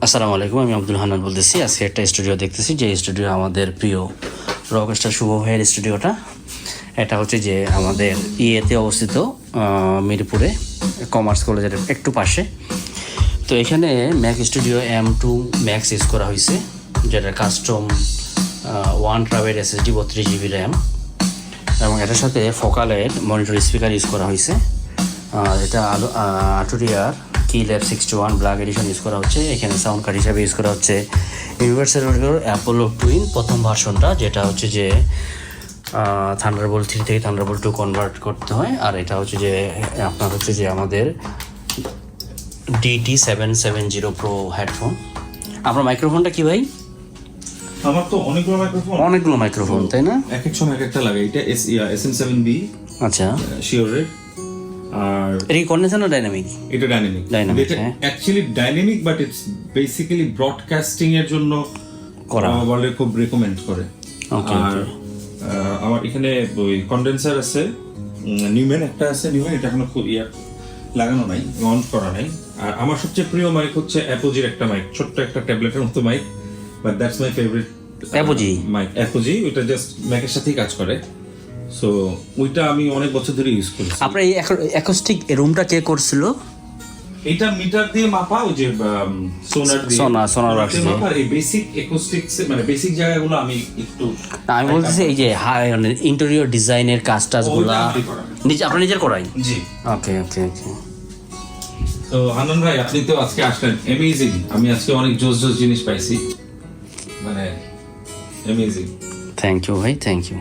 আসসালামু আলাইকুম, আমি আব্দুল হান্নান বলতেছি। আজকে একটা স্টুডিও দেখতেছি, যে স্টুডিও আমাদের প্রিয় রকস্টার শুভো ভাইয়ের স্টুডিওটা। এটা হচ্ছে যে আমাদের ইয়েতে অবস্থিত, মিরপুরে কমার্স কলেজের একটু পাশে। তো এখানে Mac studio M2 max use করা হয়েছে, যেটা custom 1 TB SSD 32 GB RAM, এবং এটার সাথে ফোকালের মনিটর স্পিকার ইউজ করা হয়েছে। এটা আটুরিয়ার কিল্যাব 61 ব্ল্যাক এডিশন ইউজ করা হচ্ছে। এখানে সাউন্ড কার্ড হিসাবে ইউজ করা হচ্ছে ইউনিভার্সাল অডিওর অ্যাপোলো টুইন প্রথম ভার্সনটা, যেটা হচ্ছে যে থান্ডারবোল্ট 3 থেকে থান্ডারবোল্ট 2 কনভার্ট করতে হয়। আর এটা হচ্ছে যে আপনার হচ্ছে যে আমাদের DT770 Pro হেডফোন। আপনার মাইক্রোফোনটা কি ভাই? আমার তো অনেকগুলো মাইক্রোফোন, তাই না? এক এক সময় এক একটা লাগে। এটা SM7B, আচ্ছা, শিওরের। আর এটা কি কন্ডেন্সার না ডাইনামিক? এটা ডাইনামিক। এটা actually dynamic, but it's basically broadcasting এর জন্য করা বলে, খুব রেকমেন্ড করে। আর আমার এখানে ওই কন্ডেন্সার আছে, নিউম্যান একটা আছে। নিউম্যান এটা এখনো খুব লাগানো নাই, অন করা নাই। আর আমার সবচেয়ে প্রিয় মাইক হচ্ছে অ্যাপোজির একটা মাইক, ছোট্ট একটা ট্যাবলেটের মতো mic, but that's my favourite Apogee mic. Apogee ওটা জাস্ট ম্যাকের সাথেই কাজ করে, সো ওইটা আমি অনেক বছর ধরে ইউজ করি। আপনার এই অ্যাকোস্টিক রুমটা কে করছিল? এটা মিটার দিয়ে মাপা, ওই যে সোনার দিয়ে মাপা। এই বেসিক অ্যাকোস্টিক্স মানে বেসিক জায়গাগুলো আমি একটু আমি বলতেছি এই যে ইন্টেরিয়র ডিজাইনের কাজগুলো আপনি নিজের করাই? জি। ওকে ওকে ওকে। তো হান্নান ভাই, আপনি তো আজকে আসলেন, অ্যামেজিং। আমি আজকে অনেক জোস জিনিস পাইছি, মানে অ্যামেজিং। থ্যাংক ইউ ভাই, থ্যাংক ইউ।